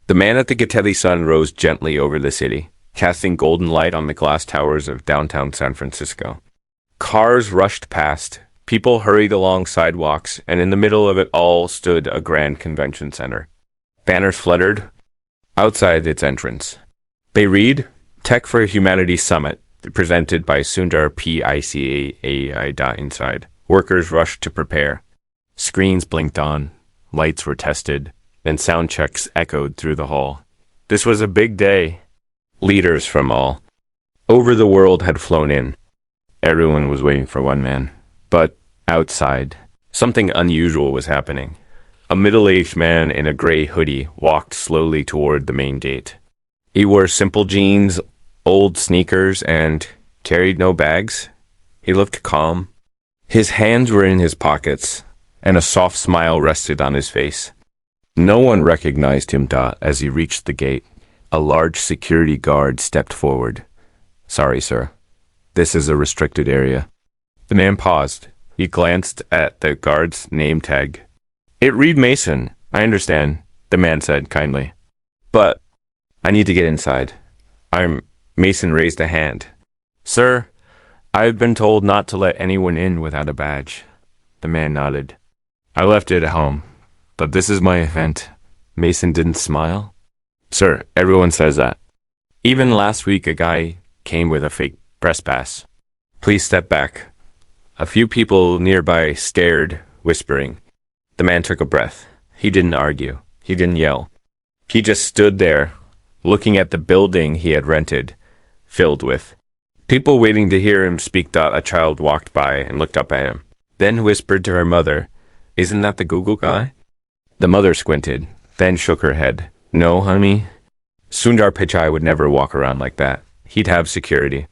The man at the Gatelli sun rose gently over the city, casting golden light on the glass towers of downtown San Francisco. Cars rushed past, people hurried along sidewalks, and in the middle of it all stood a grand convention center. Banners fluttered outside its entrance. They read, Tech for Humanity Summit, presented by Sundar Pichai. Inside. Workers rushed to prepare. Screens blinked on, lights were tested, and sound checks echoed through the hall. This was a big day. Leaders from all over the world had flown in. Everyone was waiting for one man. But outside, something unusual was happening. A middle-aged man in a gray hoodie walked slowly toward the main gate. He wore simple jeans, old sneakers, and carried no bags. He looked calm. His hands were in his pockets, and a soft smile rested on his face. No one recognized him, as he reached the gate. A large security guard stepped forward. Sorry, sir. This is a restricted area. The man paused. He glanced at the guard's name tag. It read Mason. I understand, the man said kindly. But I need to get inside. Mason raised a hand. Sir, I've been told not to let anyone in without a badge. The man nodded. I left it at home, but this is my event. Mason didn't smile. Sir, everyone says that. Even last week a guy came with a fake press pass. Please step back. A few people nearby stared, whispering. The man took a breath. He didn't argue. He didn't yell. He just stood there, looking at the building he had rented, filled with people waiting to hear him speak. A child walked by and looked up at him, then whispered to her mother, Isn't that the Google guy? The mother squinted, then shook her head. No, honey. Sundar Pichai would never walk around like that. He'd have security.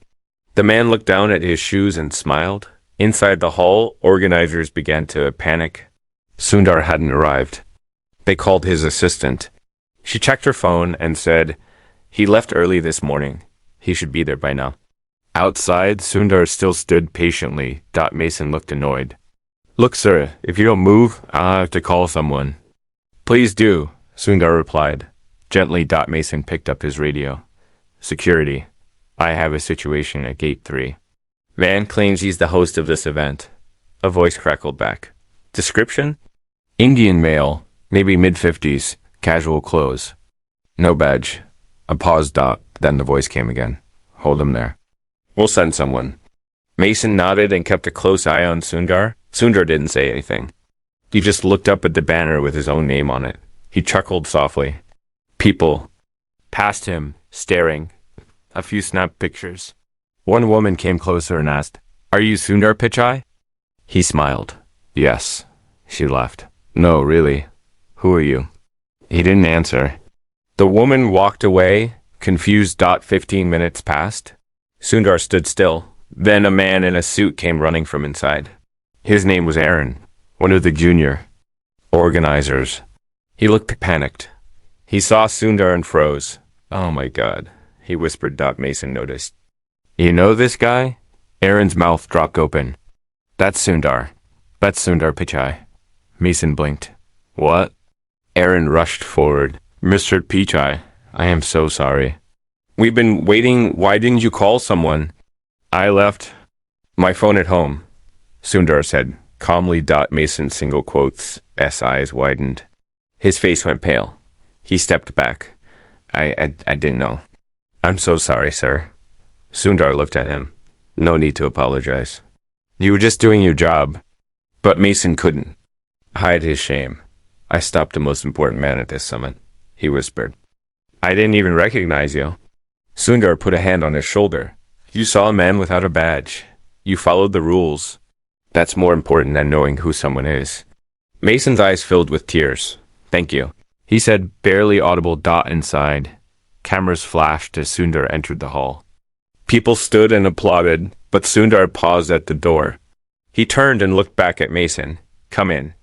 The man looked down at his shoes and smiled. Inside the hall, organizers began to panic. Sundar hadn't arrived. They called his assistant. She checked her phone and said, He left early this morning. He should be there by now. Outside, Sundar still stood patiently. Mason looked annoyed. Look, sir, if you don't move, I'll have to call someone. Please do, Sundar replied. Gently, Mason picked up his radio. Security. I have a situation at Gate 3. Man claims he's the host of this event. A voice crackled back. Description? Indian male, maybe mid-50s, casual clothes. No badge. A pause. Then the voice came again. Hold him there. We'll send someone. Mason nodded and kept a close eye on Sundar. Sundar didn't say anything. He just looked up at the banner with his own name on it. He chuckled softly. People passed him, staring. A few snapped pictures. One woman came closer and asked, Are you Sundar Pichai? He smiled. Yes. She laughed. No, really. Who are you? He didn't answer. The woman walked away, confused. 15 minutes passed. Sundar stood still. Then a man in a suit came running from inside. His name was Aaron, one of the junior organizers. He looked panicked. He saw Sundar and froze. Oh my God, he whispered. Mason noticed. You know this guy? Aaron's mouth dropped open. That's Sundar. That's Sundar Pichai. Mason blinked. What? Aaron rushed forward. Mr. Pichai, I am so sorry. We've been waiting. Why didn't you call someone? I left my phone at home, Sundar said, calmly. Mason's single quotes, eyes widened. His face went pale. He stepped back. I didn't know. I'm so sorry, sir. Sundar looked at him. No need to apologize. You were just doing your job. But Mason couldn't hide his shame. I stopped the most important man at this summit, he whispered. I didn't even recognize you. Sundar put a hand on his shoulder. You saw a man without a badge. You followed the rules. That's more important than knowing who someone is. Mason's eyes filled with tears. Thank you, he said, barely audible. Inside, cameras flashed as Sundar entered the hall. People stood and applauded, but Sundar paused at the door. He turned and looked back at Mason. Come in,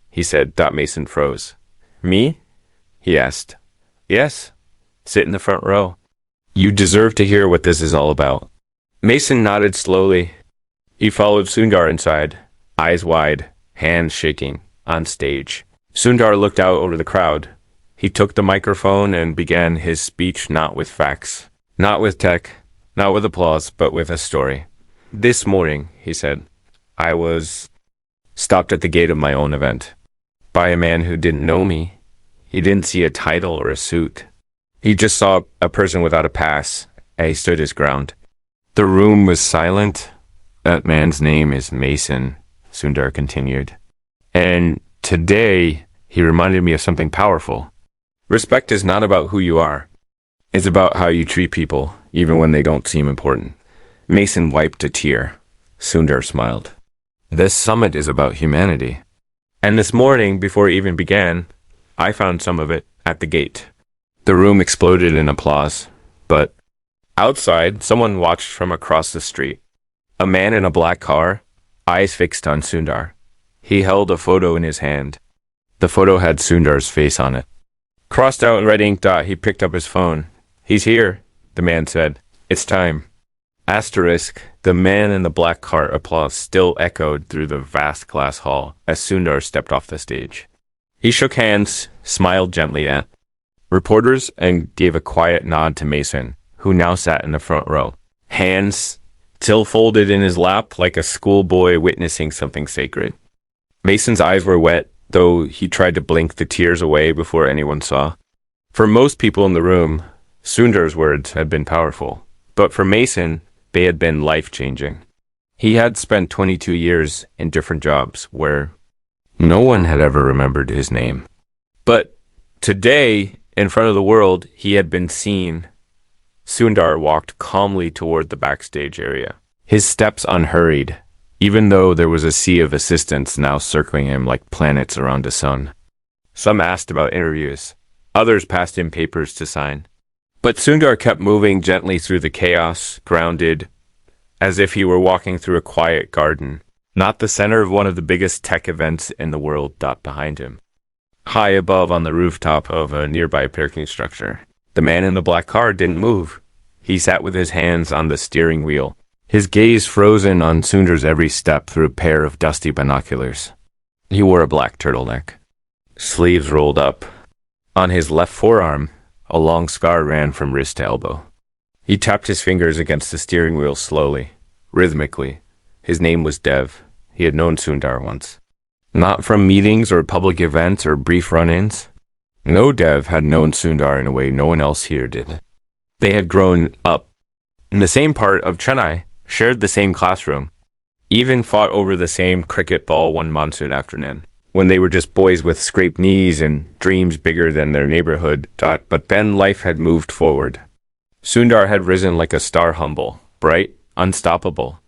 he said. Mason froze. Me? He asked. Yes. Sit in the front row. You deserve to hear what this is all about. Mason nodded slowly. He followed Sundar inside, eyes wide, hands shaking, on stage. Sundar looked out over the crowd. He took the microphone and began his speech not with facts, not with tech, not with applause, but with a story. This morning, he said, I was stopped at the gate of my own event by a man who didn't know me. He didn't see a title or a suit. He just saw a person without a pass, and he stood his ground. The room was silent. That man's name is Mason, Sundar continued. And today, he reminded me of something powerful. Respect is not about who you are. It's about how you treat people, even when they don't seem important. Mason wiped a tear. Sundar smiled. This summit is about humanity. And this morning, before it even began, I found some of it at the gate. The room exploded in applause, but outside, someone watched from across the street. A man in a black car, eyes fixed on Sundar. He held a photo in his hand. The photo had Sundar's face on it. Crossed out in red ink dot, he picked up his phone. He's here, the man said. It's time. Asterisk, the man in the black car applause still echoed through the vast glass hall as Sundar stepped off the stage. He shook hands, smiled gently at reporters, and gave a quiet nod to Mason, who now sat in the front row, hands still folded in his lap like a schoolboy witnessing something sacred. Mason's eyes were wet, though he tried to blink the tears away before anyone saw. For most people in the room, Sundar's words had been powerful, but for Mason, they had been life-changing. He had spent 22 years in different jobs where no one had ever remembered his name. But today, in front of the world, he had been seen. Sundar walked calmly toward the backstage area, his steps unhurried, even though there was a sea of assistants now circling him like planets around a sun. Some asked about interviews. Others passed him papers to sign. But Sundar kept moving gently through the chaos, grounded, as if he were walking through a quiet garden, not the center of one of the biggest tech events in the world. Behind him, high above on the rooftop of a nearby parking structure, the man in the black car didn't move. He sat with his hands on the steering wheel, his gaze frozen on Sundar's every step through a pair of dusty binoculars. He wore a black turtleneck, sleeves rolled up. On his left forearm, a long scar ran from wrist to elbow. He tapped his fingers against the steering wheel slowly, rhythmically. His name was Dev. He had known Sundar once. Not from meetings or public events or brief run-ins. No, Dev had known Sundar in a way no one else here did. They had grown up in the same part of Chennai, shared the same classroom, even fought over the same cricket ball one monsoon afternoon, when they were just boys with scraped knees and dreams bigger than their neighborhood. But then life had moved forward. Sundar had risen like a star, humble, bright, unstoppable.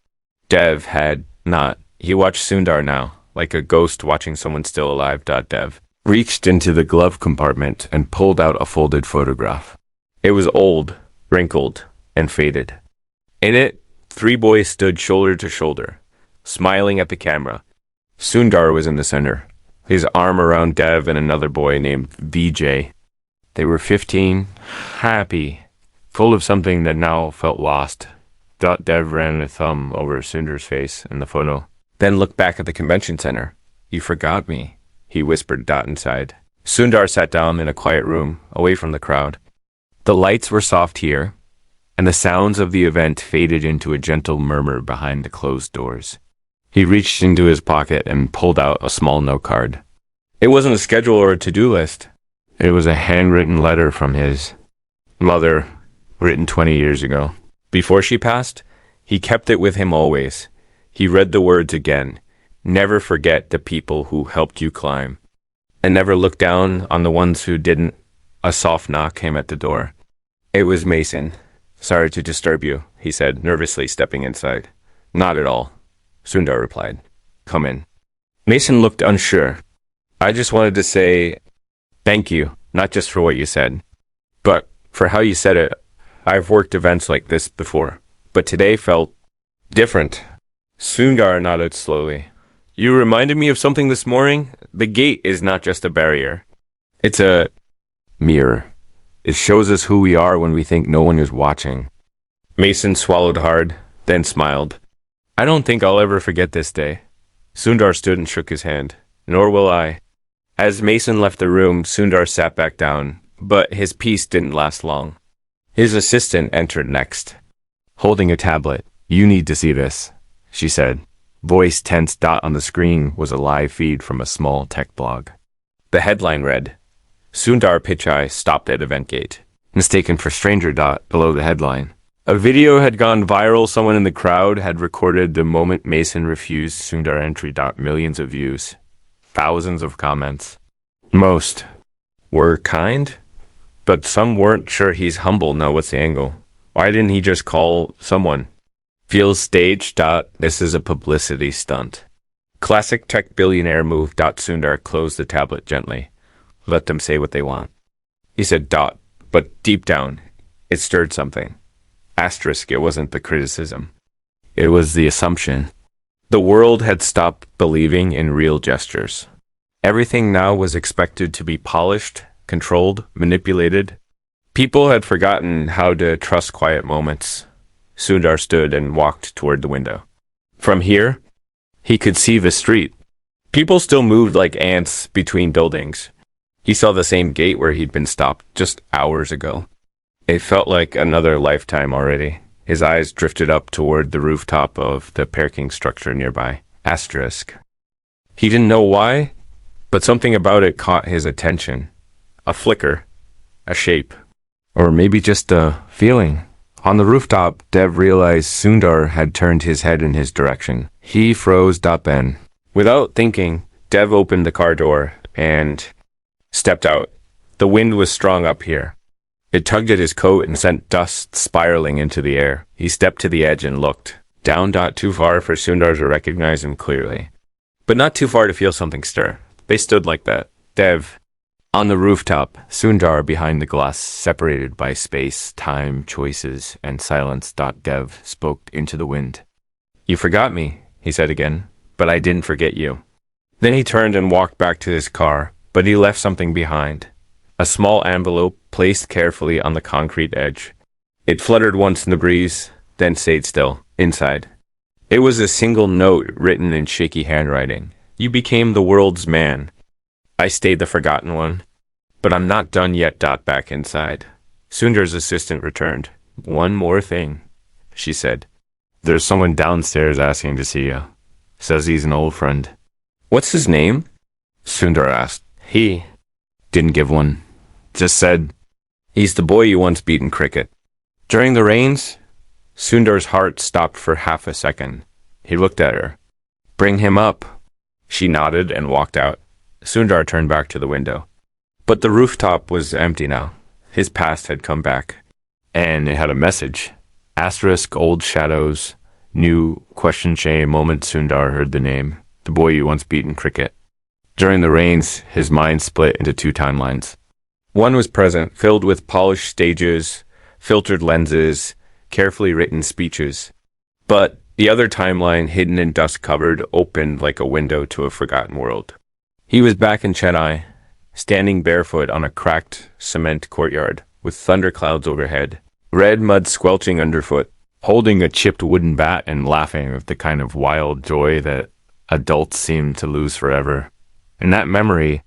Dev had not. He watched Sundar now, like a ghost watching someone still alive. Dev reached into the glove compartment and pulled out a folded photograph. It was old, wrinkled, and faded. In it, 3 boys stood shoulder to shoulder, smiling at the camera. Sundar was in the center, his arm around Dev and another boy named VJ. They were 15, happy, full of something that now felt lost. Dev ran a thumb over Sundar's face in the photo, then looked back at the convention center. You forgot me, he whispered inside. Sundar sat down in a quiet room, away from the crowd. The lights were soft here, and the sounds of the event faded into a gentle murmur behind the closed doors. He reached into his pocket and pulled out a small note card. It wasn't a schedule or a to-do list. It was a handwritten letter from his mother, written 20 years ago. Before she passed, he kept it with him always. He read the words again. Never forget the people who helped you climb, and never look down on the ones who didn't. A soft knock came at the door. It was Mason. Sorry to disturb you, he said, nervously stepping inside. Not at all, Sundar replied. Come in. Mason looked unsure. I just wanted to say thank you, not just for what you said, but for how you said it. I've worked events like this before, but today felt different. Sundar nodded slowly. You reminded me of something this morning. The gate is not just a barrier. It's a mirror. It shows us who we are when we think no one is watching. Mason swallowed hard, then smiled. I don't think I'll ever forget this day. Sundar stood and shook his hand. Nor will I. As Mason left the room, Sundar sat back down, but his peace didn't last long. His assistant entered next, holding a tablet. "You need to see this," she said. Voice tense. On the screen was a live feed from a small tech blog. The headline read, "Sundar Pichai stopped at event gate. Mistaken for stranger." Below the headline, a video had gone viral. Someone in the crowd had recorded the moment Mason refused Sundar entry. Millions of views. Thousands of comments. Most were kind, but some weren't sure he's humble. Now what's the angle? Why didn't he just call someone? Feels staged. This is a publicity stunt. Classic tech billionaire move. Sundar closed the tablet gently. Let them say what they want. He said. But deep down, it stirred something. Asterisk, it wasn't the criticism. It was the assumption. The world had stopped believing in real gestures. Everything now was expected to be polished, controlled, manipulated. People had forgotten how to trust quiet moments. Sundar stood and walked toward the window. From here, he could see the street. People still moved like ants between buildings. He saw the same gate where he'd been stopped just hours ago. It felt like another lifetime already. His eyes drifted up toward the rooftop of the parking structure nearby. Asterisk. He didn't know why, but something about it caught his attention. A flicker, a shape, or maybe just a feeling. On the rooftop, Dev realized Sundar had turned his head in his direction. He froze. Ben. Without thinking, Dev opened the car door and stepped out. The wind was strong up here. It tugged at his coat and sent dust spiraling into the air. He stepped to the edge and looked. Down. Too far for Sundar to recognize him clearly, but not too far to feel something stir. They stood like that. Dev on the rooftop, Sundar behind the glass, separated by space, time, choices, and silence. Dev spoke into the wind. "You forgot me," he said again, "but I didn't forget you." Then he turned and walked back to his car, but he left something behind. A small envelope placed carefully on the concrete edge. It fluttered once in the breeze, then stayed still. Inside, it was a single note written in shaky handwriting. "You became the world's man. I stayed the forgotten one. But I'm not done yet." Back inside, Sundar's assistant returned. "One more thing," she said. "There's someone downstairs asking to see you. Says he's an old friend." "What's his name?" Sundar asked. He didn't give one. Just said, "He's the boy you once beat in cricket." During the rains, Sundar's heart stopped for half a second. He looked at her. "Bring him up." She nodded and walked out. Sundar turned back to the window. But the rooftop was empty now. His past had come back. And it had a message. Asterisk, old shadows, new question shame moment. Sundar heard the name. The boy you once beat in cricket. During the rains, his mind split into two timelines. One was present, filled with polished stages, filtered lenses, carefully written speeches. But the other timeline, hidden in dust covered, opened like a window to a forgotten world. He was back in Chennai, standing barefoot on a cracked cement courtyard, with thunderclouds overhead, red mud squelching underfoot, holding a chipped wooden bat and laughing with the kind of wild joy that adults seem to lose forever. In that memory,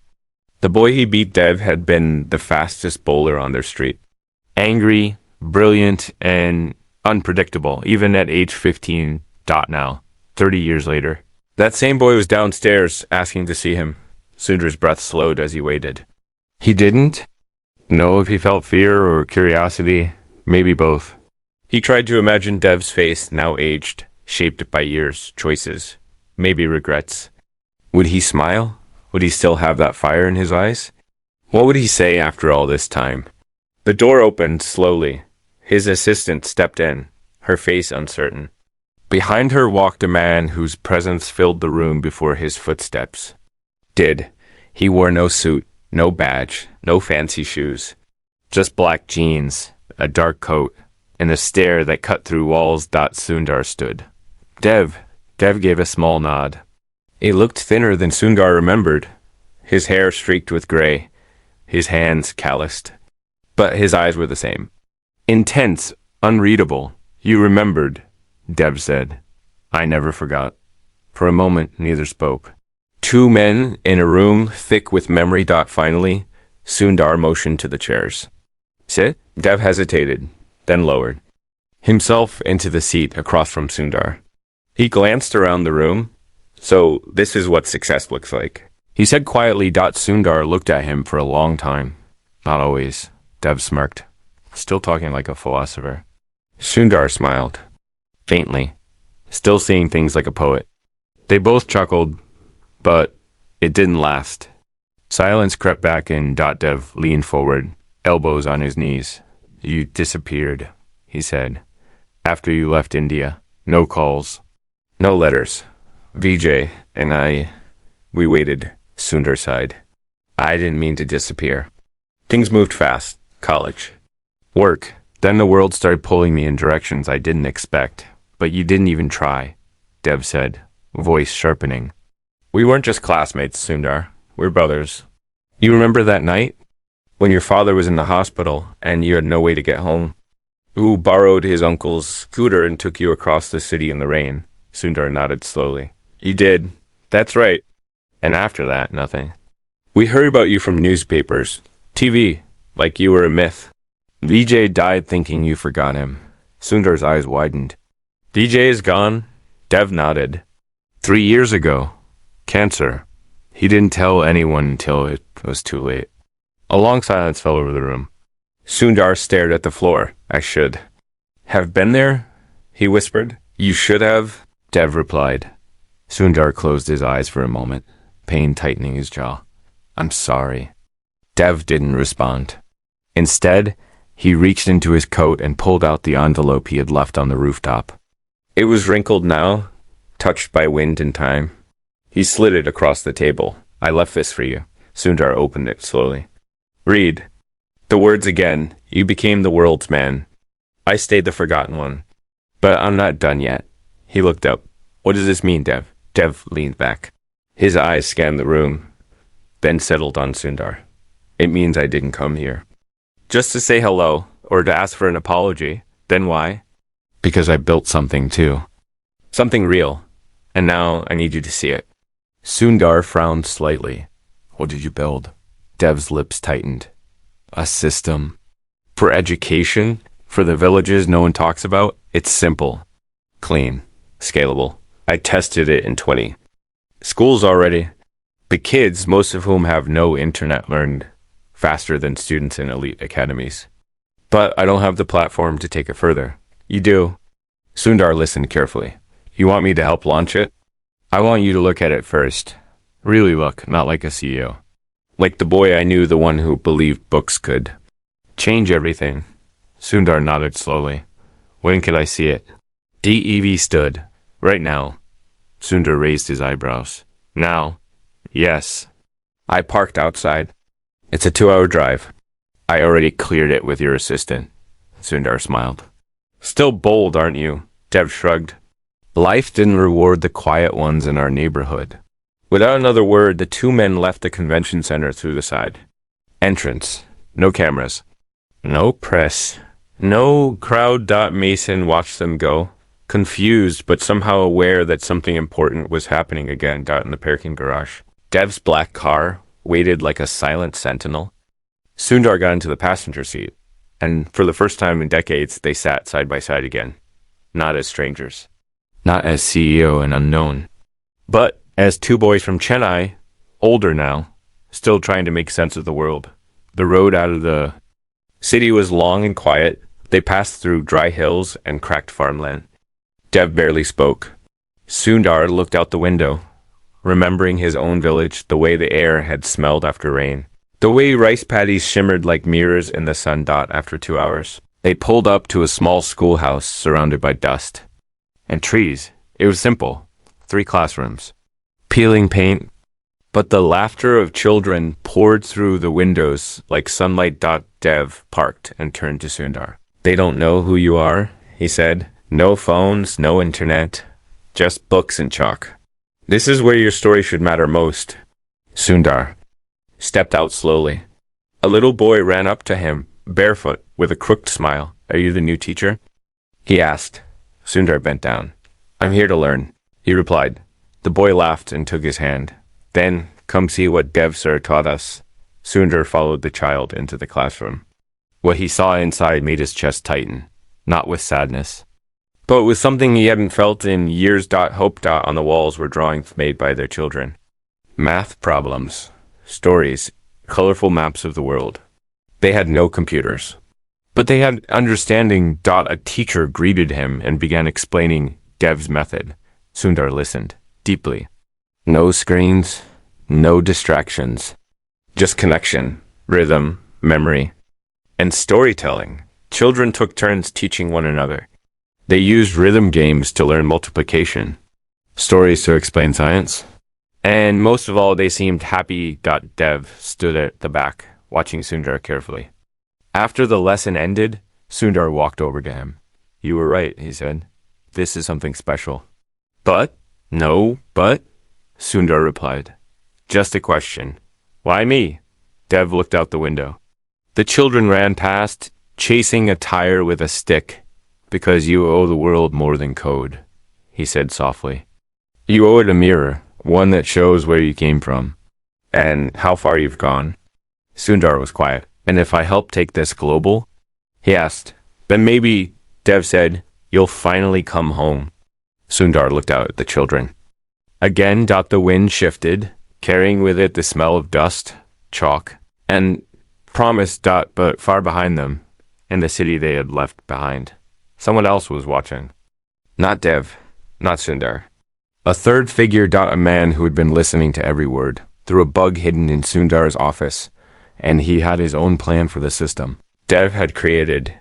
the boy he beat, Dev, had been the fastest bowler on their street. Angry, brilliant, and unpredictable, even at age 15. Now, 30 years later. That same boy was downstairs, asking to see him. Sundar's breath slowed as he waited. He didn't know if he felt fear or curiosity, maybe both. He tried to imagine Dev's face, now aged, shaped by years, choices, maybe regrets. Would he smile? Would he still have that fire in his eyes? What would he say after all this time? The door opened slowly. His assistant stepped in, her face uncertain. Behind her walked a man whose presence filled the room before his footsteps. He wore no suit, no badge, no fancy shoes. Just black jeans, a dark coat, and a stare that cut through walls. Sundar stood. Dev gave a small nod. He looked thinner than Sundar remembered, his hair streaked with gray, his hands calloused. But his eyes were the same. Intense, unreadable. "You remembered," Dev said. "I never forgot." For a moment, neither spoke. Two men in a room thick with memory. Finally, Sundar motioned to the chairs. Sit? Dev hesitated, then lowered himself into the seat across from Sundar. He glanced around the room. So, this is what success looks like, he said quietly. Sundar looked at him for a long time. Not always, Dev smirked, still talking like a philosopher. Sundar smiled, faintly, still seeing things like a poet. They both chuckled, but it didn't last. Silence crept back in. Dev leaned forward, elbows on his knees. You disappeared, he said. After you left India. No calls. No letters. Vijay and we waited. Sundar sighed. I didn't mean to disappear. Things moved fast. College. Work. Then the world started pulling me in directions I didn't expect. But you didn't even try, Dev said, voice sharpening. We weren't just classmates, Sundar. We're brothers. You remember that night? When your father was in the hospital and you had no way to get home? Who borrowed his uncle's scooter and took you across the city in the rain? Sundar nodded slowly. You did. That's right. And after that, nothing. We heard about you from newspapers, TV, like you were a myth. Vijay died thinking you forgot him. Sundar's eyes widened. Vijay is gone? Dev nodded. 3 years ago. Cancer. He didn't tell anyone until it was too late. A long silence fell over the room. Sundar stared at the floor. I should have been there, he whispered. You should have, Dev replied. Sundar closed his eyes for a moment, pain tightening his jaw. I'm sorry. Dev didn't respond. Instead, he reached into his coat and pulled out the envelope he had left on the rooftop. It was wrinkled now, touched by wind and time. He slid it across the table. I left this for you. Sundar opened it slowly. Read. The words again. You became the world's man. I stayed the forgotten one. But I'm not done yet. He looked up. What does this mean, Dev? Dev leaned back. His eyes scanned the room, then settled on Sundar. It means I didn't come here just to say hello or to ask for an apology. Then why? Because I built something too. Something real. And now I need you to see it. Sundar frowned slightly. What did you build? Dev's lips tightened. A system. For education, for the villages no one talks about, it's simple, clean, scalable. I tested it in 20 schools already. The kids, most of whom have no internet, learned faster than students in elite academies. But I don't have the platform to take it further. You do. Sundar listened carefully. You want me to help launch it? I want you to look at it first. Really look, not like a CEO. Like the boy I knew, the one who believed books could change everything. Sundar nodded slowly. When could I see it? DEV stood. Right now. Sundar raised his eyebrows. Now? Yes. I parked outside. It's a 2-hour drive. I already cleared it with your assistant. Sundar smiled. Still bold, aren't you? Dev shrugged. Life didn't reward the quiet ones in our neighborhood. Without another word, the two men left the convention center through the side. Entrance. No cameras. No press. No crowd. Mason watched them go, confused but somehow aware that something important was happening again. In the parking garage. Dev's black car waited like a silent sentinel. Sundar got into the passenger seat, and for the first time in decades, they sat side by side again. Not as strangers. Not as CEO and unknown. But as two boys from Chennai, older now, still trying to make sense of the world. The road out of the city was long and quiet. They passed through dry hills and cracked farmland. Dev barely spoke. Sundar looked out the window, remembering his own village, the way the air had smelled after rain, the way rice paddies shimmered like mirrors in the sun. After 2 hours, they pulled up to a small schoolhouse surrounded by dust and trees. It was simple. 3 classrooms. Peeling paint, but the laughter of children poured through the windows like sunlight. Dev parked and turned to Sundar. They don't know who you are, he said. No phones, no internet, just books and chalk. This is where your story should matter most. Sundar stepped out slowly. A little boy ran up to him, barefoot, with a crooked smile. Are you the new teacher? He asked. Sundar bent down. I'm here to learn, he replied. The boy laughed and took his hand. Then, come see what Dev sir taught us. Sundar followed the child into the classroom. What he saw inside made his chest tighten, not with sadness, but with something he hadn't felt in years. Hope on the walls were drawings made by their children. Math problems, stories, colorful maps of the world. They had no computers, but they had understanding. A teacher greeted him and began explaining Dev's method. Sundar listened deeply. No screens, no distractions, just connection, rhythm, memory, and storytelling. Children took turns teaching one another. They used rhythm games to learn multiplication, stories to explain science, and most of all, they seemed happy. Dev stood at the back, watching Sundar carefully. After the lesson ended, Sundar walked over to him. "You were right," he said. "This is something special." "But?" Sundar replied. "Just a question. Why me?" Dev looked out the window. The children ran past, chasing a tire with a stick. "Because you owe the world more than code," he said softly. "You owe it a mirror, one that shows where you came from, and how far you've gone." Sundar was quiet. "And if I help take this global?" he asked. "Then maybe," Dev said, "you'll finally come home." Sundar looked out at the children. Again, the wind shifted, carrying with it the smell of dust, chalk, and promise. But far behind them, in the city they had left behind, someone else was watching. Not Dev, not Sundar. A third figure. A man who had been listening to every word, through a bug hidden in Sundar's office, and he had his own plan for the system. Dev had created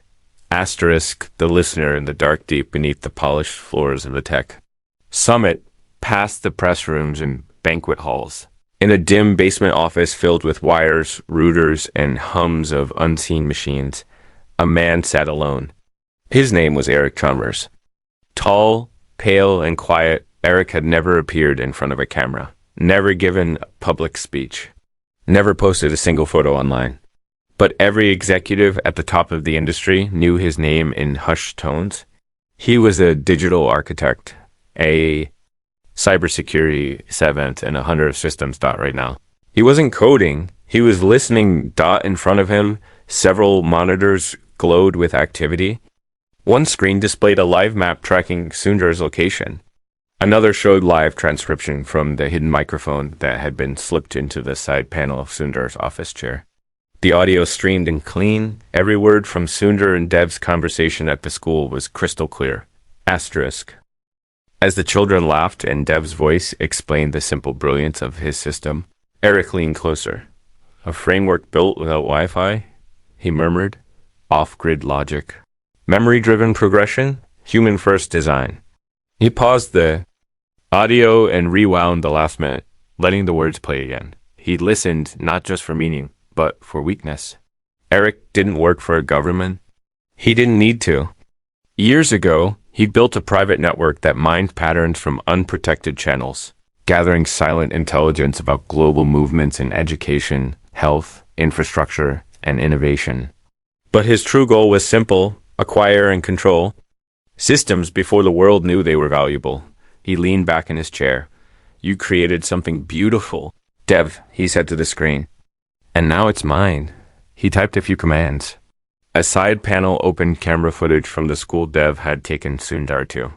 the listener in the dark deep beneath the polished floors of the tech summit, past the press rooms and banquet halls. In a dim basement office filled with wires, routers, and hums of unseen machines, a man sat alone. His name was Eric Chalmers. Tall, pale, and quiet, Eric had never appeared in front of a camera, never given a public speech, never posted a single photo online. But every executive at the top of the industry knew his name in hushed tones. He was a digital architect, a cybersecurity savant, and a hunter of systems. Right now, he wasn't coding, he was listening. In front of him, several monitors glowed with activity. One screen displayed a live map tracking Sundar's location. Another showed live transcription from the hidden microphone that had been slipped into the side panel of Sundar's office chair. The audio streamed in clean. Every word from Sundar and Dev's conversation at the school was crystal clear. Asterisk. As the children laughed and Dev's voice explained the simple brilliance of his system, Eric leaned closer. "A framework built without Wi-Fi?" he murmured. "Off-grid logic. Memory-driven progression? Human-first design." He paused the audio and rewound the last minute, letting the words play again. He listened not just for meaning, but for weakness. Eric didn't work for a government. He didn't need to. Years ago, he built a private network that mined patterns from unprotected channels, gathering silent intelligence about global movements in education, health, infrastructure, and innovation. But his true goal was simple: acquire and control systems before the world knew they were valuable. He leaned back in his chair. "You created something beautiful, Dev," he said to the screen. "And now it's mine." He typed a few commands. A side panel opened camera footage from the school Dev had taken Sundar to.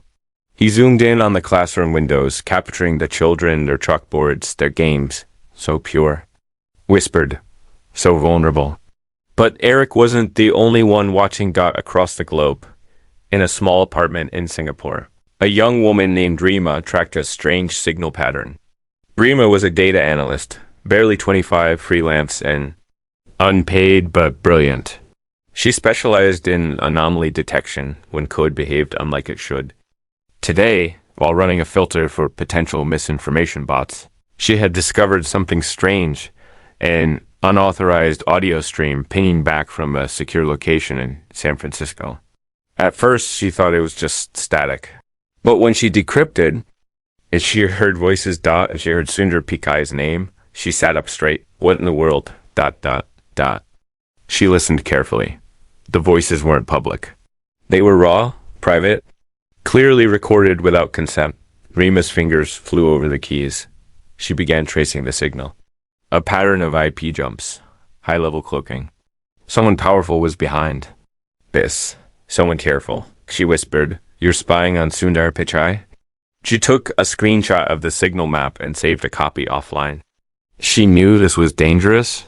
He zoomed in on the classroom windows, capturing the children, their chalkboards, their games. So pure. Whispered. So vulnerable. But Eric wasn't the only one watching. Across the globe, in a small apartment in Singapore, a young woman named Rima tracked a strange signal pattern. Rima was a data analyst, barely 25, freelance, and unpaid but brilliant. She specialized in anomaly detection when code behaved unlike it should. Today, while running a filter for potential misinformation bots, she had discovered something strange: an unauthorized audio stream pinging back from a secure location in San Francisco. At first, she thought it was just static. But when she decrypted, as she heard voices. As she heard Sundar Pichai's name, she sat up straight. "What in the world? ... She listened carefully. The voices weren't public. They were raw, private, clearly recorded without consent. Rima's fingers flew over the keys. She began tracing the signal. A pattern of IP jumps, high-level cloaking. Someone powerful was behind this. Someone careful. She whispered, "You're spying on Sundar Pichai?" She took a screenshot of the signal map and saved a copy offline. She knew this was dangerous,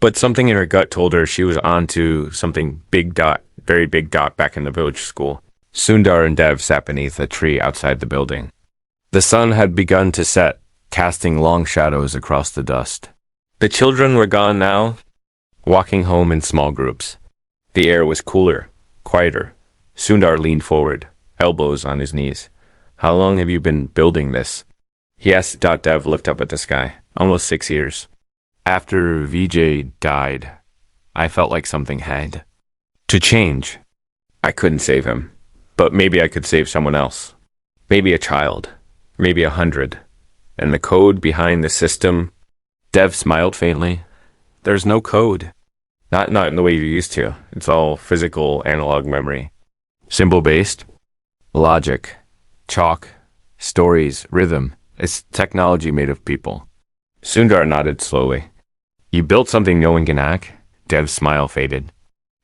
but something in her gut told her she was on to something big dot, very big dot back in the village school. Sundar and Dev sat beneath a tree outside the building. The sun had begun to set, casting long shadows across the dust. The children were gone now, walking home in small groups. The air was cooler, quieter. Sundar leaned forward, elbows on his knees. "How long have you been building this?" he asked. Dev looked up at the sky. "Almost 6 years. After Vijay died, I felt like something had to change. I couldn't save him, but maybe I could save someone else. Maybe a child, maybe 100. And the code behind the system..." Dev smiled faintly. "There's no code. Not in the way you used to. It's all physical analog memory. Symbol-based. Logic. Chalk. Stories. Rhythm. It's technology made of people." Sundar nodded slowly. "You built something no one can hack?" Dev's smile faded.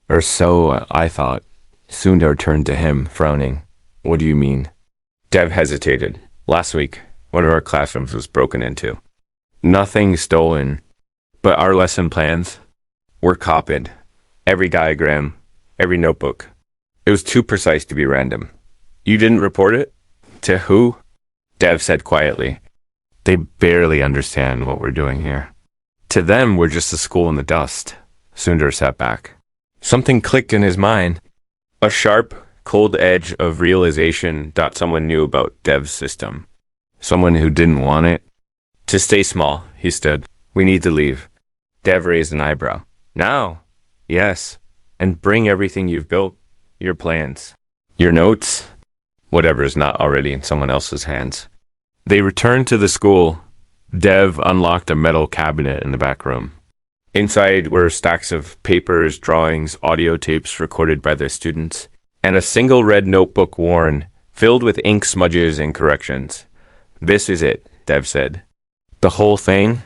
"Or so I thought." Sundar turned to him, frowning. "What do you mean?" Dev hesitated. "Last week, one of our classrooms was broken into. Nothing stolen, but our lesson plans were copied. Every diagram, every notebook. It was too precise to be random." "You didn't report it? To who?" Dev said quietly. "They barely understand what we're doing here. To them, we're just a school in the dust." Sundar sat back. Something clicked in his mind. A sharp, cold edge of realization that someone knew about Dev's system. Someone who didn't want it to stay small. He stood. "We need to leave." Dev raised an eyebrow. "Now?" "Yes. And bring everything you've built. Your plans. Your notes. Whatever is not already in someone else's hands." They returned to the school. Dev unlocked a metal cabinet in the back room. Inside were stacks of papers, drawings, audio tapes recorded by their students, and a single red notebook worn, filled with ink smudges and corrections. "This is it," Dev said. "The whole thing?"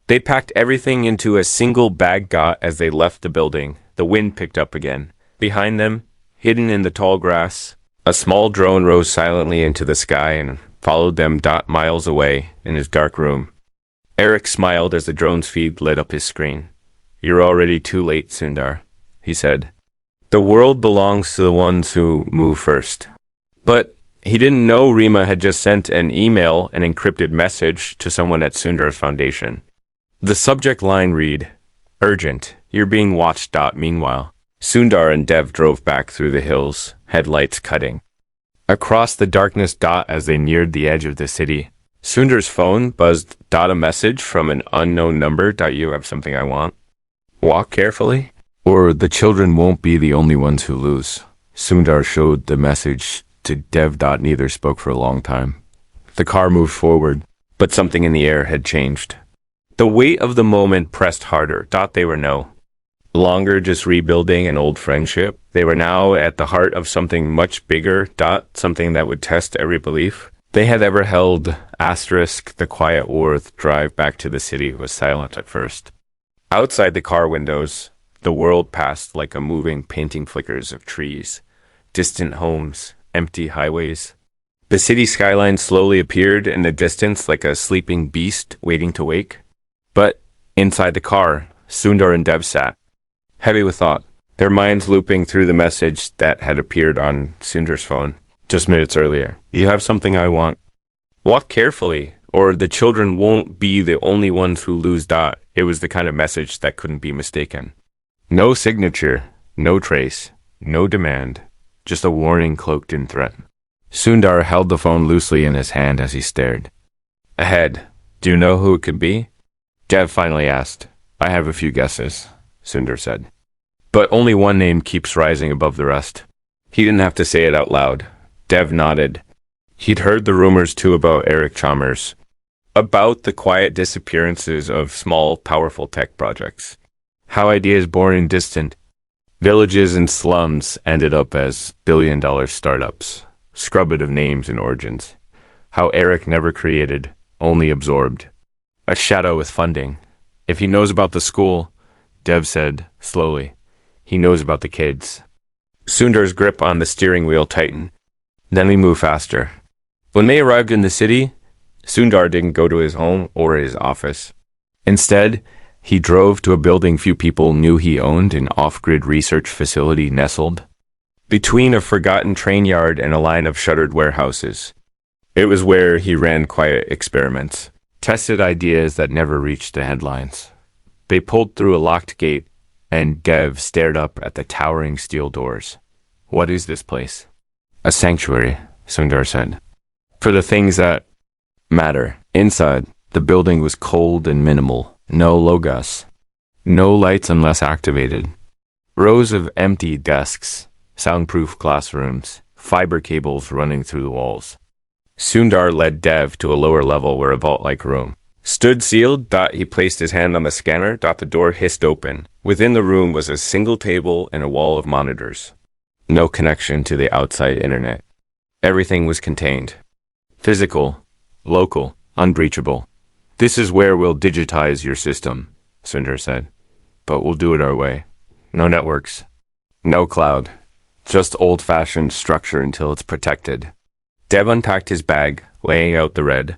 They packed everything into a single bag as they left the building. The wind picked up again. Behind them, hidden in the tall grass, a small drone rose silently into the sky and followed them miles away in his dark room. Eric smiled as the drone's feed lit up his screen. "You're already too late, Sundar," he said. "The world belongs to the ones who move first." But he didn't know Rima had just sent an email, an encrypted message, to someone at Sundar's foundation. The subject line read, "Urgent. You're being watched." Meanwhile, Sundar and Dev drove back through the hills, headlights cutting across the darkness. As they neared the edge of the city, Sundar's phone buzzed. A message from an unknown number. "You have something I want. Walk carefully, or the children won't be the only ones who lose." Sundar showed the message to Dev. Neither spoke for a long time. The car moved forward, but something in the air had changed. The weight of the moment pressed harder. They were no longer just rebuilding an old friendship. They were now at the heart of something much bigger. Something that would test every belief they had ever held. The quiet Worth drive back to the city was silent at first. Outside the car windows, the world passed like a moving painting, flickers of trees, distant homes, empty highways. The city skyline slowly appeared in the distance like a sleeping beast waiting to wake. But inside the car, Sundar and Dev sat, heavy with thought, their minds looping through the message that had appeared on Sundar's phone just minutes earlier. "You have something I want. Walk carefully, or the children won't be the only ones who lose." It was the kind of message that couldn't be mistaken. No signature, no trace, no demand, just a warning cloaked in threat. Sundar held the phone loosely in his hand as he stared. Ahead. "Do you know who it could be?" Dev finally asked. "I have a few guesses," Sundar said. "But only one name keeps rising above the rest." He didn't have to say it out loud. Dev nodded. He'd heard the rumors too about Eric Chalmers, about the quiet disappearances of small, powerful tech projects. How ideas born in distant villages and slums ended up as billion-dollar startups, scrubbed of names and origins. How Eric never created, only absorbed, A shadow with funding. If he knows about the school, Dev said slowly, he knows about the kids. Sundar's grip on the steering wheel tightened. Then he moved faster. When they arrived in the city, Sundar didn't go to his home or his office. Instead, he drove to a building few people knew he owned, an off-grid research facility nestled between a forgotten train yard and a line of shuttered warehouses. It was where he ran quiet experiments, tested ideas that never reached the headlines. They pulled through a locked gate, and Dev stared up at the towering steel doors. What is this place? A sanctuary, Sundar said. For the things that matter. Inside, the building was cold and minimal. No logos. No lights unless activated. Rows of empty desks, soundproof classrooms, fiber cables running through the walls. Sundar led Dev to a lower level where a vault-like room stood sealed. He placed his hand on the scanner. The door hissed open. Within the room was a single table and a wall of monitors. No connection to the outside internet. Everything was contained. Physical, local, unbreachable. This is where we'll digitize your system, Sundar said. But we'll do it our way. No networks. No cloud. Just old-fashioned structure until it's protected. Dev unpacked his bag, laying out the red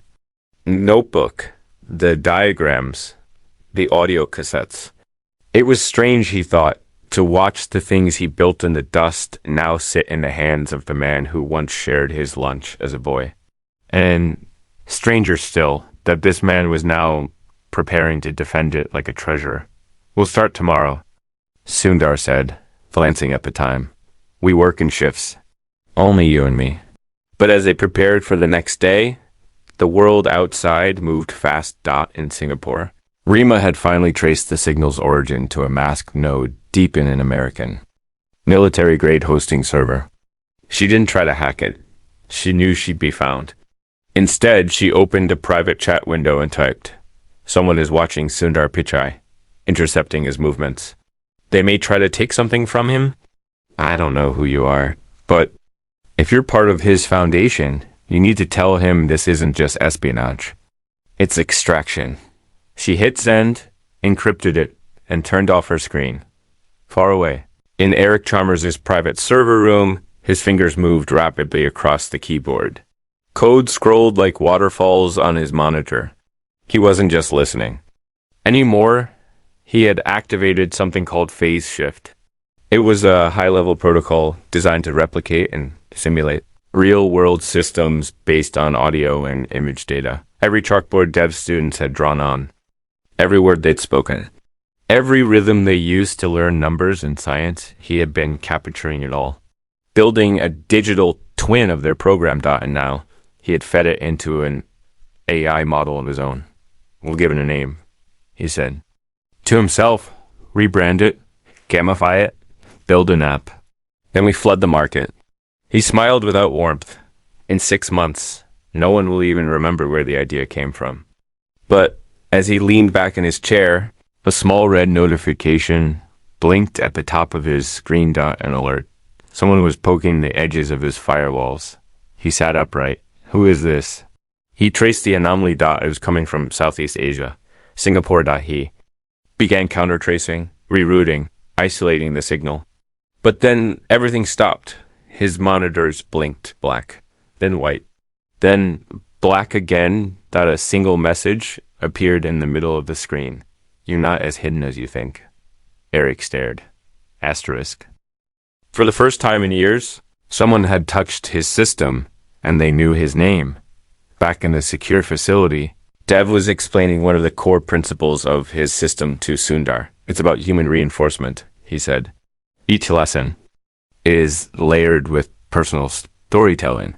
notebook, the diagrams, the audio cassettes. It was strange, he thought, to watch the things he built in the dust now sit in the hands of the man who once shared his lunch as a boy. And stranger still, that this man was now preparing to defend it like a treasure. We'll start tomorrow, Sundar said, glancing at the time. We work in shifts. Only you and me. But as they prepared for the next day, the world outside moved fast. In Singapore, Rima had finally traced the signal's origin to a masked node deep in an American military-grade hosting server. She didn't try to hack it. She knew she'd be found. Instead, she opened a private chat window and typed, "Someone is watching Sundar Pichai, intercepting his movements. They may try to take something from him. I don't know who you are, but if you're part of his foundation, you need to tell him this isn't just espionage. It's extraction." She hit send, encrypted it, and turned off her screen. Far away, in Eric Chalmers' private server room, his fingers moved rapidly across the keyboard. Code scrolled like waterfalls on his monitor. He wasn't just listening. Anymore, he had activated something called phase shift. It was a high-level protocol designed to replicate and simulate real-world systems based on audio and image data. Every chalkboard Dev students had drawn on. Every word they'd spoken. Every rhythm they used to learn numbers and science, he had been capturing it all. Building a digital twin of their program. And now, he had fed it into an AI model of his own. We'll give it a name, he said. To himself, rebrand it, gamify it, build an app. Then we flood the market. He smiled without warmth. In 6 months, no one will even remember where the idea came from. But as he leaned back in his chair, a small red notification blinked at the top of his screen. An alert. Someone was poking the edges of his firewalls. He sat upright. Who is this? He traced the anomaly. It was coming from Southeast Asia. Singapore. He began counter-tracing, rerouting, isolating the signal. But then everything stopped. His monitors blinked black, then white, then black again. A single message appeared in the middle of the screen. You're not as hidden as you think. Eric stared. Asterisk. For the first time in years, someone had touched his system, and they knew his name. Back in the secure facility, Dev was explaining one of the core principles of his system to Sundar. It's about human reinforcement, he said. Each lesson is layered with personal storytelling.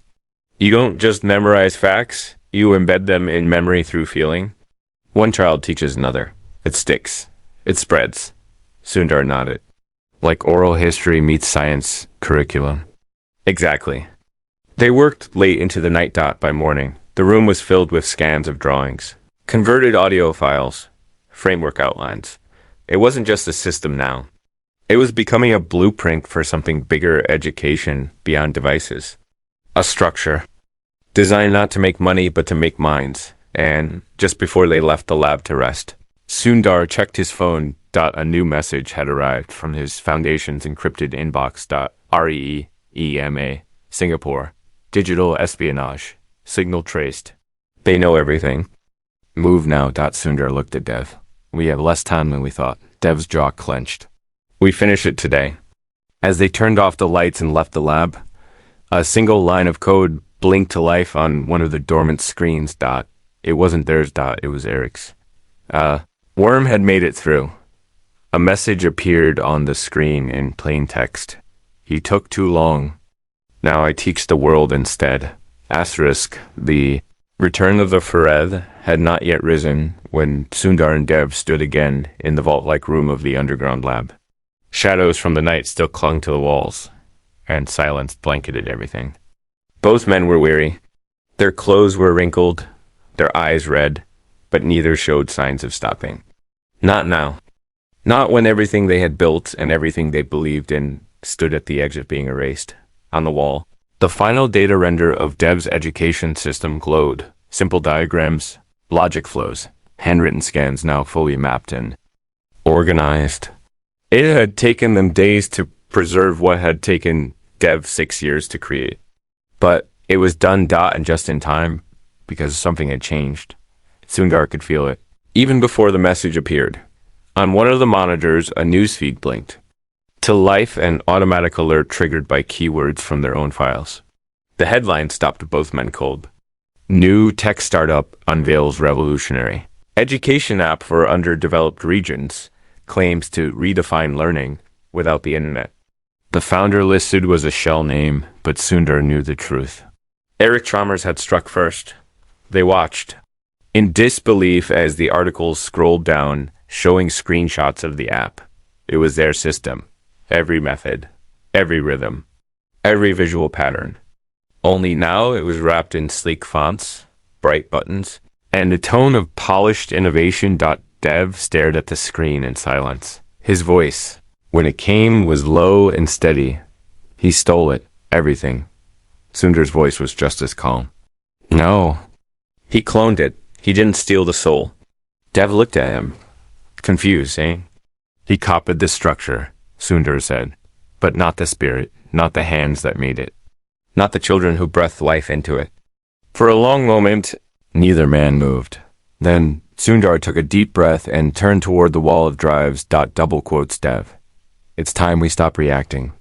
You don't just memorize facts, you embed them in memory through feeling. One child teaches another. It sticks. It spreads. Sundar nodded. Like oral history meets science curriculum. Exactly. They worked late into the night. By morning, the room was filled with scans of drawings, converted audio files, framework outlines. It wasn't just a system now. It was becoming a blueprint for something bigger, education beyond devices. A structure, designed not to make money but to make minds. and just before they left the lab to rest, Sundar checked his phone. A new message had arrived from his Foundation's encrypted inbox. REEMA, Singapore. Digital espionage. Signal traced. They know everything. Move now. Sundar looked at Dev. We have less time than we thought. Dev's jaw clenched. We finish it today. As they turned off the lights and left the lab, a single line of code blinked to life on one of the dormant screens. It wasn't theirs. It was Eric's. Worm had made it through. A message appeared on the screen in plain text. He took too long. Now I teach the world instead. Asterisk, the return of the Fared had not yet risen when Sundar and Dev stood again in the vault-like room of the underground lab. Shadows from the night still clung to the walls, and silence blanketed everything. Both men were weary. Their clothes were wrinkled, their eyes red, but neither showed signs of stopping. Not now. Not when everything they had built and everything they believed in stood at the edge of being erased. On the wall, the final data render of Dev's education system glowed. Simple diagrams, logic flows, handwritten scans now fully mapped and organized. It had taken them days to preserve what had taken Dev 6 years to create. But it was done and just in time because something had changed. Sundar could feel it. Even before the message appeared. On one of the monitors, a newsfeed blinked. To life, an automatic alert triggered by keywords from their own files. The headline stopped both men cold. New tech startup unveils revolutionary. Education app for underdeveloped regions claims to redefine learning without the internet. The founder listed was a shell name, but Sundar knew the truth. Eric Chalmers had struck first. They watched, in disbelief as the articles scrolled down, showing screenshots of the app. It was their system. Every method, every rhythm, every visual pattern. Only now it was wrapped in sleek fonts, bright buttons, and a tone of polished innovation. Dev stared at the screen in silence. His voice, when it came, was low and steady. He stole it, everything. Sundar's voice was just as calm. No. He cloned it. He didn't steal the soul. Dev looked at him, confused, saying, He copied the structure, Sundar said, but not the spirit, not the hands that made it, not the children who breathed life into it. For a long moment, neither man moved. Then Sundar took a deep breath and turned toward the wall of drives. Double quotes Dev. It's time we stop reacting.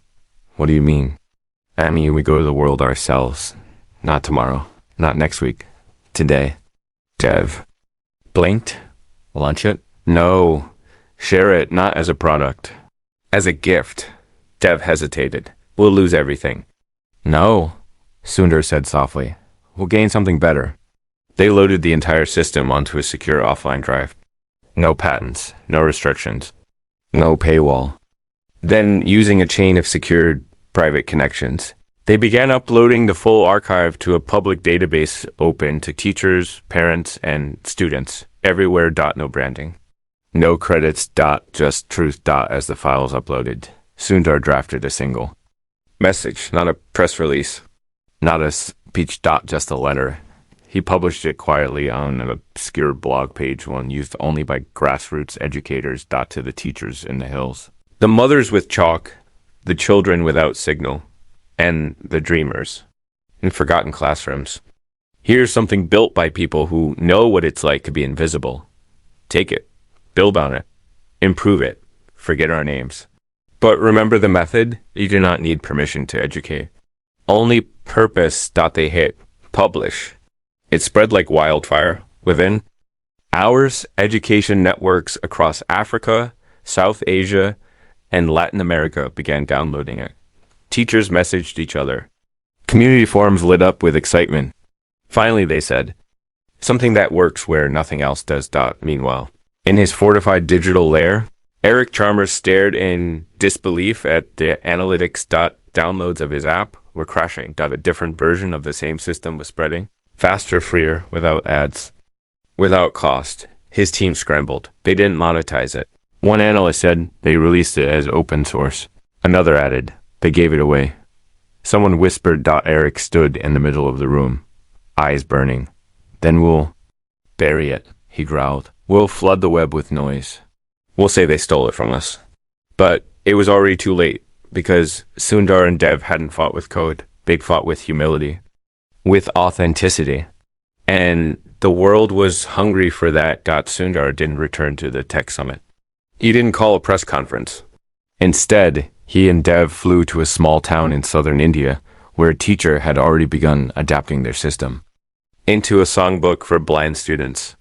What do you mean? I mean, we go to the world ourselves. Not tomorrow. Not next week. Today. Dev blinked. Launch it? No. Share it, not as a product. As a gift. Dev hesitated. We'll lose everything. No, Sundar said softly. We'll gain something better. They loaded the entire system onto a secure offline drive. No patents, no restrictions, no paywall. Then, using a chain of secured private connections, they began uploading the full archive to a public database open to teachers, parents, and students everywhere. No branding. No credits. Just truth. As the files uploaded, Sundar drafted a single message, not a press release, not a speech. Just a letter. He published it quietly on an obscure blog page, one used only by grassroots educators. To the teachers in the hills. The mothers with chalk, the children without signal, and the dreamers in forgotten classrooms. Here's something built by people who know what it's like to be invisible. Take it, build on it, improve it, forget our names. But remember the method? You do not need permission to educate. Only purpose. They hit publish. It spread like wildfire. Within hours, education networks across Africa, South Asia, and Latin America began downloading it. Teachers messaged each other. Community forums lit up with excitement. Finally, they said, something that works where nothing else does. Meanwhile, in his fortified digital lair, Eric Chalmers stared in disbelief at the analytics. Downloads of his app were crashing. A different version of the same system was spreading. Faster, freer, without ads, without cost. His team scrambled. They didn't monetize it. One analyst said they released it as open source. Another added, they gave it away. Someone whispered. Eric stood in the middle of the room, eyes burning. Then we'll Bury it, he growled. We'll flood the web with noise. We'll say they stole it from us. But it was already too late, because Sundar and Dev hadn't fought with code. They'd fought with humility, with authenticity. And the world was hungry for that. Sundar didn't return to the tech summit. He didn't call a press conference. Instead, he and Dev flew to a small town in southern India, where a teacher had already begun adapting their system into a songbook for blind students.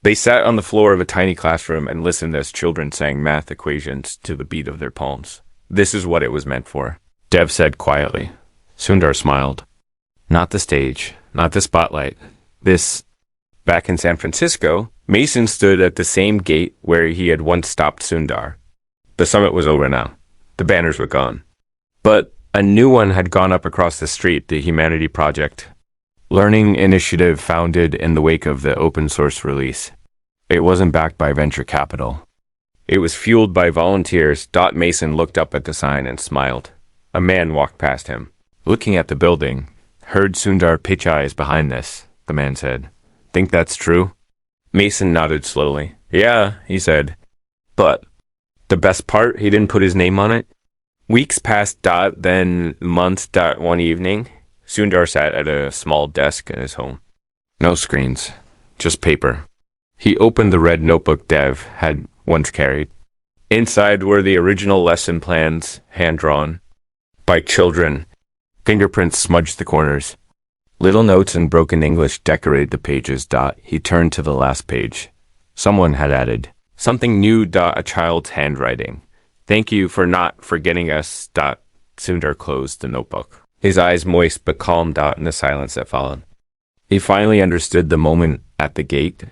They sat on the floor of a tiny classroom and listened as children sang math equations to the beat of their palms. This is what it was meant for, Dev said quietly. Sundar smiled. Not the stage, not the spotlight. This. Back in San Francisco, Mason stood at the same gate where he had once stopped Sundar. The summit was over now. The banners were gone. But a new one had gone up across the street, the Humanity Project. Learning initiative founded in the wake of the open source release. It wasn't backed by venture capital. It was fueled by volunteers. Mason looked up at the sign and smiled. A man walked past him. Looking at the building, heard Sundar Pichai is behind this, the man said. Think that's true? Mason nodded slowly. Yeah, he said. But the best part, he didn't put his name on it. Weeks passed. Then months. One evening, Sundar sat at a small desk in his home. No screens, just paper. He opened the red notebook Dev had once carried. Inside were the original lesson plans, hand-drawn by children. Fingerprints smudged the corners. Little notes in broken English decorated the pages. He turned to the last page. Someone had added, something new. A child's handwriting. Thank you for not forgetting us. Sundar closed the notebook. His eyes moist but calm. In the silence that followed. He finally understood the moment at the gate.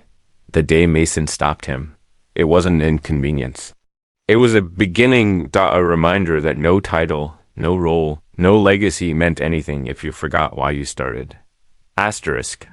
The day Mason stopped him. It wasn't an inconvenience. It was a beginning. A reminder that no title, no role, no legacy meant anything if you forgot why you started. Asterisk.